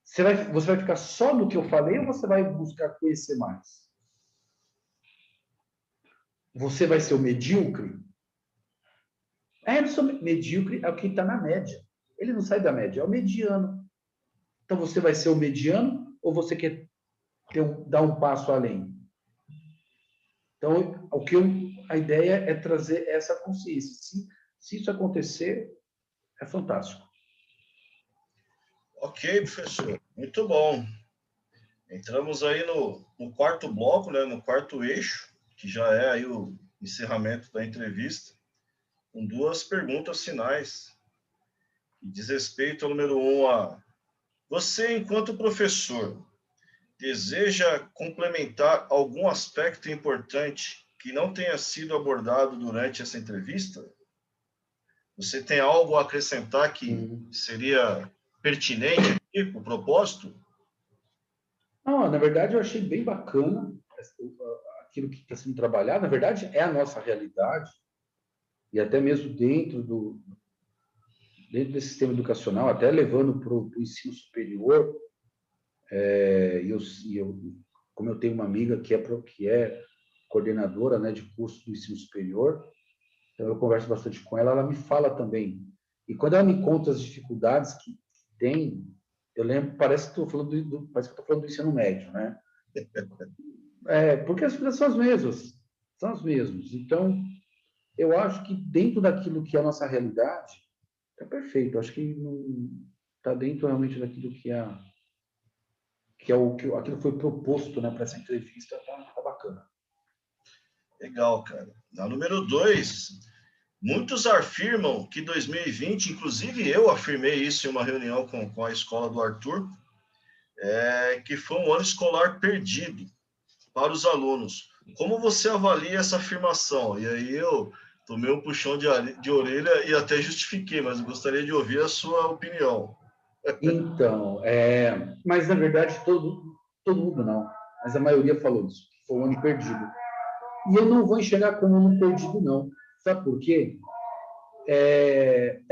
Você vai ficar só no que eu falei ou você vai buscar conhecer mais? Você vai ser o medíocre? Eu não sou medíocre, é o que está na média. Ele não sai da média, é o mediano. Então, você vai ser o mediano ou você quer dar um passo além? Então, a ideia é trazer essa consciência. Se isso acontecer, é fantástico. Ok, professor. Muito bom. Entramos aí no quarto bloco, né, no quarto eixo, que já é aí o encerramento da entrevista, com duas perguntas finais, que diz respeito ao número 1, você, enquanto professor, deseja complementar algum aspecto importante que não tenha sido abordado durante essa entrevista? Você tem algo a acrescentar que seria pertinente aqui, para o propósito? Não, na verdade, eu achei bem bacana aquilo que está sendo trabalhado. Na verdade, é a nossa realidade, e até mesmo dentro desse sistema educacional, até levando para o ensino superior. Como eu tenho uma amiga que é coordenadora, né, de curso do ensino superior, então eu converso bastante com ela, ela me fala também. E quando ela me conta as dificuldades que tem, eu lembro, parece que parece que estou falando do ensino médio, né? Porque as coisas são as mesmas, são as mesmas. Então, eu acho que dentro daquilo que é a nossa realidade, é perfeito. Eu acho que está dentro realmente daquilo aquilo que foi proposto, né, para essa entrevista, tá bacana. Legal, cara. Na número 2, muitos afirmam que 2020, inclusive eu afirmei isso em uma reunião com a escola do Arthur, que foi um ano escolar perdido para os alunos. Como você avalia essa afirmação? E aí eu tomei um puxão de orelha e até justifiquei, mas eu gostaria de ouvir a sua opinião. Então, mas na verdade todo mundo não, mas a maioria falou isso, que foi um ano perdido. E eu não vou enxergar como um ano perdido, não. Sabe por quê?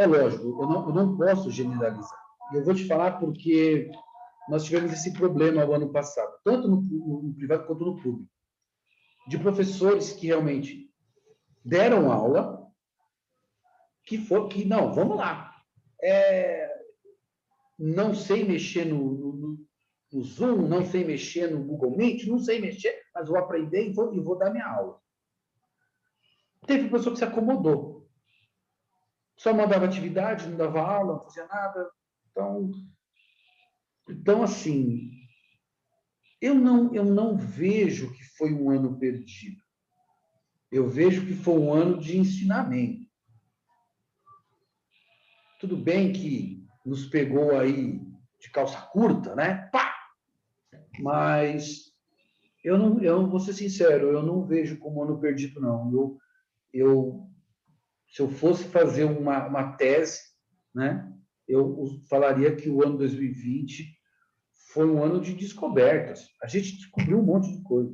Lógico, eu não posso generalizar. E eu vou te falar porque nós tivemos esse problema no ano passado, tanto no privado quanto no público, de professores que realmente deram aula, que não, vamos lá, não sei mexer no Zoom, não sei mexer no Google Meet, não sei mexer, mas vou aprender e vou dar minha aula. Teve professor que se acomodou. Só mandava atividade, não dava aula, não fazia nada. Então assim, eu não vejo que foi um ano perdido. Eu vejo que foi um ano de ensinamento. Tudo bem que nos pegou aí de calça curta, né? Pá! Mas eu vou ser sincero, eu não vejo como ano perdido, não. Se eu fosse fazer uma tese, né? Eu falaria que o ano 2020 foi um ano de descobertas. A gente descobriu um monte de coisa.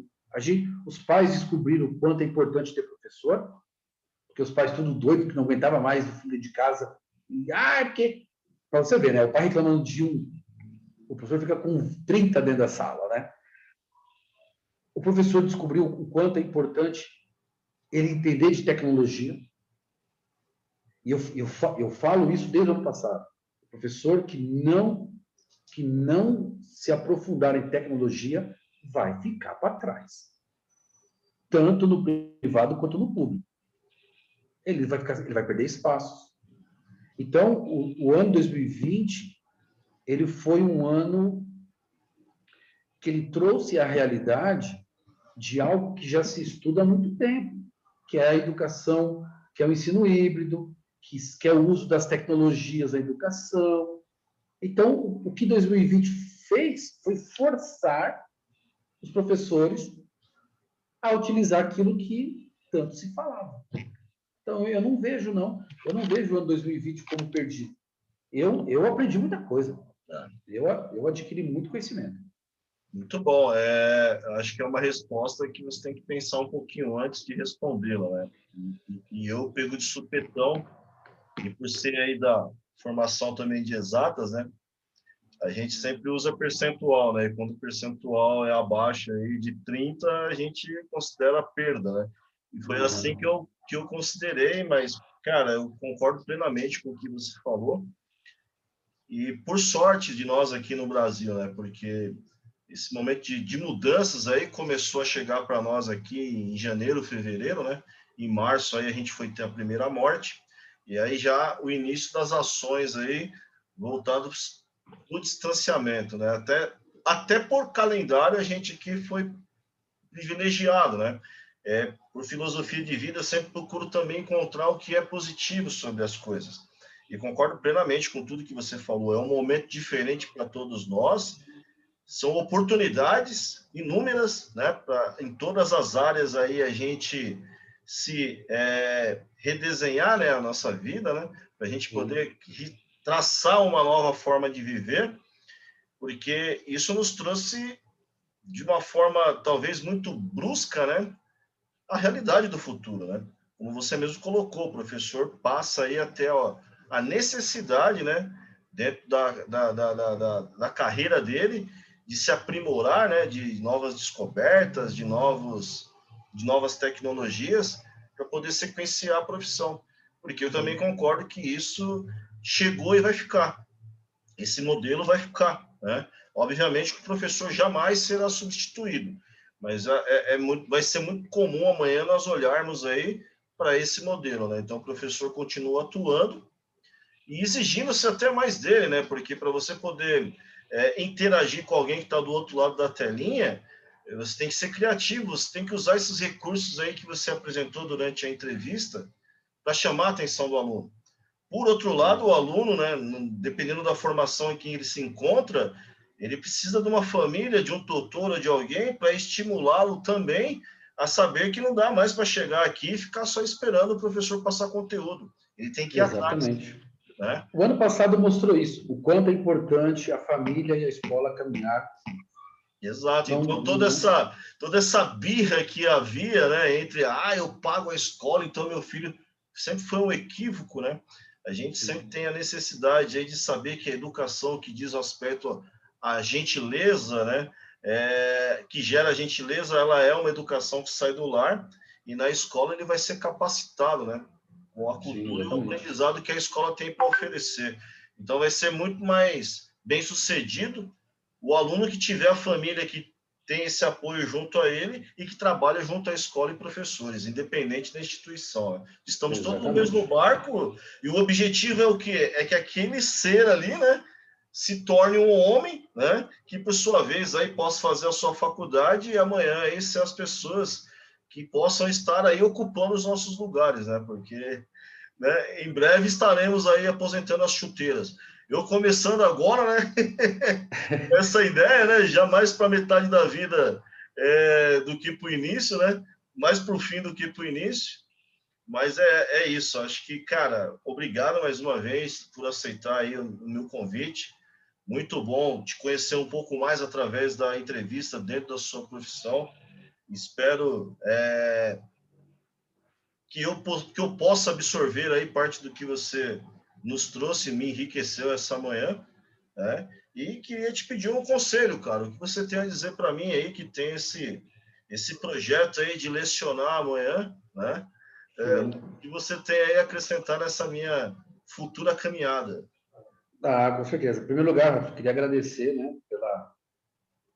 Os pais descobriram o quanto é importante ter professor, porque os pais tudo doido, que não aguentava mais o filho de casa. Porque... Para você ver, né? O pai reclamando de o professor fica com 30 dentro da sala, né? O professor descobriu o quanto é importante ele entender de tecnologia. E eu falo isso desde o ano passado. O professor que não se aprofundar em tecnologia vai ficar para trás. Tanto no privado quanto no público. Ele vai perder espaços. Então, o ano 2020, ele foi um ano que ele trouxe a realidade de algo que já se estuda há muito tempo, que é a educação, que é o ensino híbrido, que é o uso das tecnologias na educação. Então, o que 2020 fez foi forçar os professores a utilizar aquilo que tanto se falava. Então, eu não vejo o ano 2020 como perdido. Eu aprendi muita coisa. Eu adquiri muito conhecimento. Muito bom. Acho que é uma resposta que você tem que pensar um pouquinho antes de respondê-la, né? E eu pego de supetão, e por ser aí da formação também de exatas, né? A gente sempre usa percentual, né? E quando o percentual é abaixo aí de 30, a gente considera perda, né? E foi assim que eu considerei, mas, cara, eu concordo plenamente com o que você falou. E por sorte de nós aqui no Brasil, né? Porque esse momento de mudanças aí começou a chegar para nós aqui em janeiro, fevereiro, né? Em março aí a gente foi ter a primeira morte, e aí já o início das ações aí voltados do distanciamento, né? Até por calendário a gente aqui foi privilegiado, né? Por filosofia de vida, eu sempre procuro também encontrar o que é positivo sobre as coisas. E concordo plenamente com tudo que você falou. É um momento diferente para todos nós, são oportunidades inúmeras, né? Em todas as áreas aí a gente se redesenhar, né, a nossa vida, né? Para a gente poder traçar uma nova forma de viver, porque isso nos trouxe de uma forma talvez muito brusca, né, a realidade do futuro, né? Como você mesmo colocou, o professor passa aí até a necessidade, né, dentro da carreira dele, de se aprimorar, né, de novas descobertas, de novas tecnologias, para poder sequenciar a profissão. Porque eu também concordo que isso chegou e vai ficar. esse modelo vai ficar, né? Obviamente que o professor jamais será substituído, mas vai ser muito comum amanhã nós olharmos aí para esse modelo, né? Então, o professor continua atuando e exigindo-se até mais dele, né? Porque para você poder interagir com alguém que está do outro lado da telinha, você tem que ser criativo, você tem que usar esses recursos aí que você apresentou durante a entrevista para chamar a atenção do aluno. Por outro lado, o aluno, né, dependendo da formação em que ele se encontra, ele precisa de uma família, de um tutor ou de alguém para estimulá-lo também a saber que não dá mais para chegar aqui e ficar só esperando o professor passar conteúdo. Ele tem que ir atrás, Exatamente. né? O ano passado mostrou isso, o quanto é importante a família e a escola caminhar. Exato. Não, Então, não... toda essa birra que havia, né, entre, eu pago a escola, então meu filho, sempre foi um equívoco, né? A gente sempre tem a necessidade aí de saber que a educação que diz respeito à gentileza, né, que gera gentileza, ela é uma educação que sai do lar e na escola ele vai ser capacitado, né, com a cultura e o aprendizado que a escola tem para oferecer. Então, vai ser muito mais bem sucedido o aluno que tiver a família que tem esse apoio junto a ele e que trabalha junto à escola e professores, independente da instituição. Estamos todos no mesmo barco e o objetivo é o quê? É que aquele ser ali, né, se torne um homem, né, que por sua vez aí possa fazer a sua faculdade e amanhã aí ser as pessoas que possam estar aí ocupando os nossos lugares, né, porque, né, em breve estaremos aí aposentando as chuteiras. Eu começando agora, né? Essa ideia, né? Já mais para metade da vida do que para o início, né? Mais para o fim do que para o início. Mas é isso. Acho que, cara, obrigado mais uma vez por aceitar aí o meu convite. Muito bom te conhecer um pouco mais através da entrevista dentro da sua profissão. Espero que eu possa absorver aí parte do que você nos trouxe, me enriqueceu essa manhã, né? E queria te pedir um conselho, cara. O que você tem a dizer para mim aí que tem esse projeto aí de lecionar amanhã, né? O que você tem aí a acrescentar nessa minha futura caminhada? Com certeza. Em primeiro lugar, Rafa, queria agradecer, né,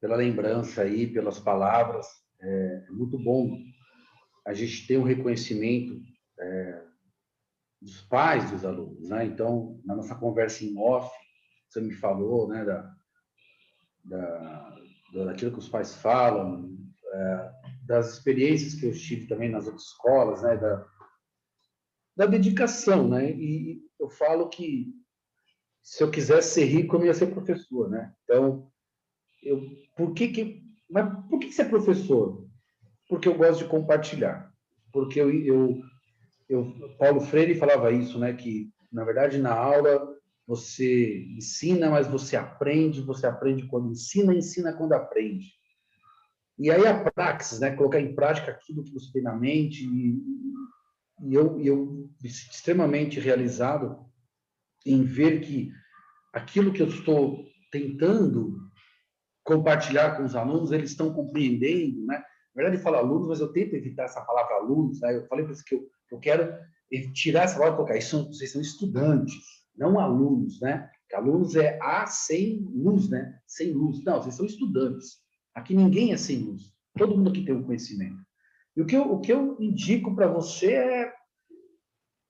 pela lembrança aí, pelas palavras. É muito bom a gente ter um reconhecimento dos pais dos alunos, né? Então, na nossa conversa em off, você me falou, né, daquilo que os pais falam, das experiências que eu tive também nas outras escolas, né, da dedicação, né? E eu falo que se eu quisesse ser rico, eu não ia ser professor, né? Então, mas por que ser professor? Porque eu gosto de compartilhar. Porque Paulo Freire falava isso, né? Que, na verdade, na aula você ensina, mas você aprende quando ensina, ensina quando aprende. E aí a praxis, né? Colocar em prática aquilo que você tem na mente. E eu extremamente realizado em ver que aquilo que eu estou tentando compartilhar com os alunos, eles estão compreendendo, né? Na verdade, eu falo alunos, mas eu tento evitar essa palavra alunos, né? Eu falei para eles que eu quero tirar essa palavra e colocar, vocês são estudantes, não alunos, né? Porque alunos é sem luz, né? Sem luz. Não, vocês são estudantes. Aqui ninguém é sem luz. Todo mundo aqui tem um conhecimento. E o que eu indico para você é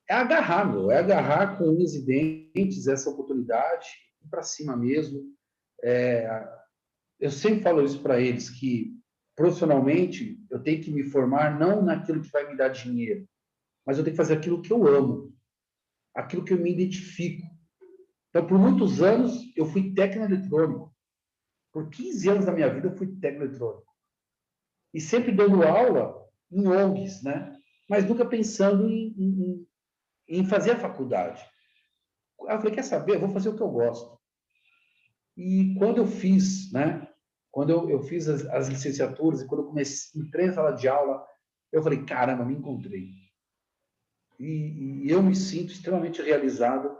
agarrar, meu, é agarrar com unhas e dentes essa oportunidade, ir para cima mesmo. Eu sempre falo isso para eles, que profissionalmente eu tenho que me formar não naquilo que vai me dar dinheiro, mas eu tenho que fazer aquilo que eu amo, aquilo que eu me identifico. Então, por muitos anos, eu fui técnico eletrônico. Por 15 anos da minha vida, eu fui técnico eletrônico. E sempre dando aula em ONGs, né? Mas nunca pensando em fazer a faculdade. Aí eu falei, quer saber? Eu vou fazer o que eu gosto. E quando eu fiz, né? Quando eu fiz as licenciaturas e quando eu comecei, entrei na sala de aula, eu falei, caramba, me encontrei. E eu me sinto extremamente realizado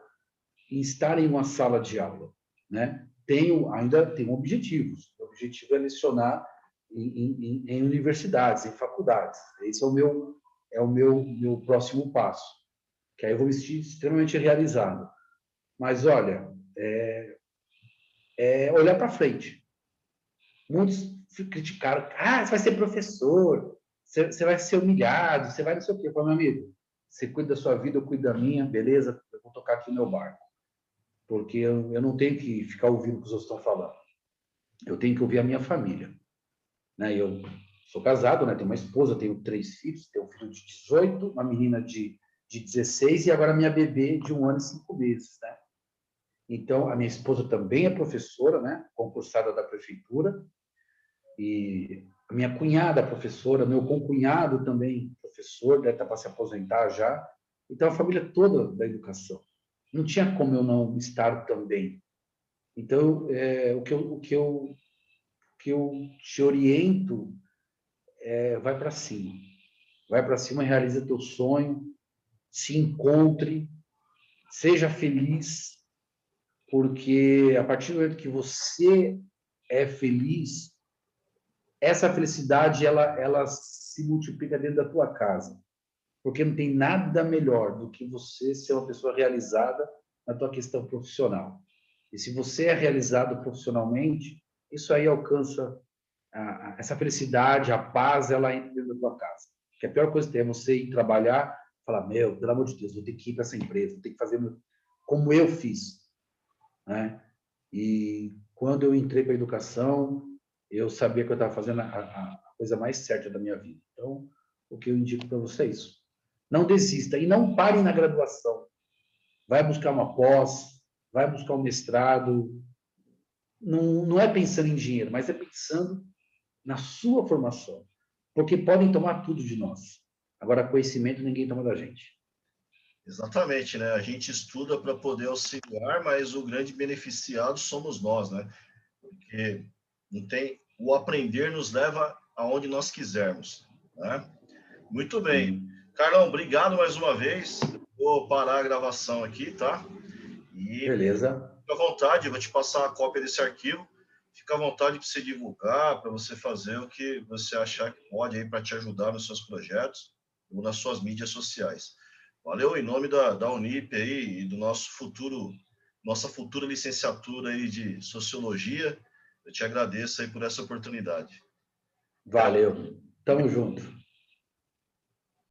em estar em uma sala de aula, né? Ainda tenho objetivos. O objetivo é lecionar em universidades, em faculdades. Esse é o meu próximo passo, que aí eu vou me sentir extremamente realizado. Mas olha, é olhar para frente. Muitos criticaram, você vai ser professor, você vai ser humilhado, você vai não sei o quê. Eu falo, meu amigo, você cuida da sua vida, eu cuido da minha, beleza, eu vou tocar aqui no meu barco. Porque eu não tenho que ficar ouvindo o que os outros estão falando. Eu tenho que ouvir a minha família. Né? Eu sou casado, né? Tenho uma esposa, tenho 3 filhos, tenho um filho de 18, uma menina de 16 e agora minha bebê de 1 ano e 5 meses. Né? Então, a minha esposa também é professora, né? Concursada da prefeitura, e a minha cunhada é professora, meu concunhado também professor, deve estar para se aposentar já. Então, a família toda da educação. Não tinha como eu não estar também. Então, o que eu te oriento vai para cima. Vai para cima, realiza teu sonho, se encontre, seja feliz, porque a partir do momento que você é feliz, essa felicidade ela se multiplica dentro da tua casa, porque não tem nada melhor do que você ser uma pessoa realizada na tua questão profissional. E se você é realizado profissionalmente, isso aí alcança essa felicidade, a paz, ela entra dentro da tua casa. Que a pior coisa que tem é você ir trabalhar, falar, meu, pelo amor de Deus, vou ter que ir para essa empresa, vou ter que fazer como eu fiz, né? E quando eu entrei para a educação, eu sabia que eu estava fazendo a coisa mais certa da minha vida. Então, o que eu indico para você é isso. Não desista e não pare na graduação. Vai buscar uma pós, vai buscar um mestrado. Não é pensando em dinheiro, mas é pensando na sua formação. Porque podem tomar tudo de nós. Agora, conhecimento ninguém toma da gente. Exatamente, né? A gente estuda para poder auxiliar, mas o grande beneficiado somos nós, né? Porque não tem, o aprender nos leva aonde nós quisermos, né? Muito bem. Sim. Carlão, obrigado mais uma vez. Vou parar a gravação aqui, tá? E Beleza. fica à vontade, eu vou te passar a cópia desse arquivo. Fica à vontade para você divulgar, para você fazer o que você achar que pode aí para te ajudar nos seus projetos ou nas suas mídias sociais. Valeu, em nome da Unip aí e do nossa futura licenciatura aí de Sociologia, eu te agradeço aí por essa oportunidade. Até Valeu. Tamo junto.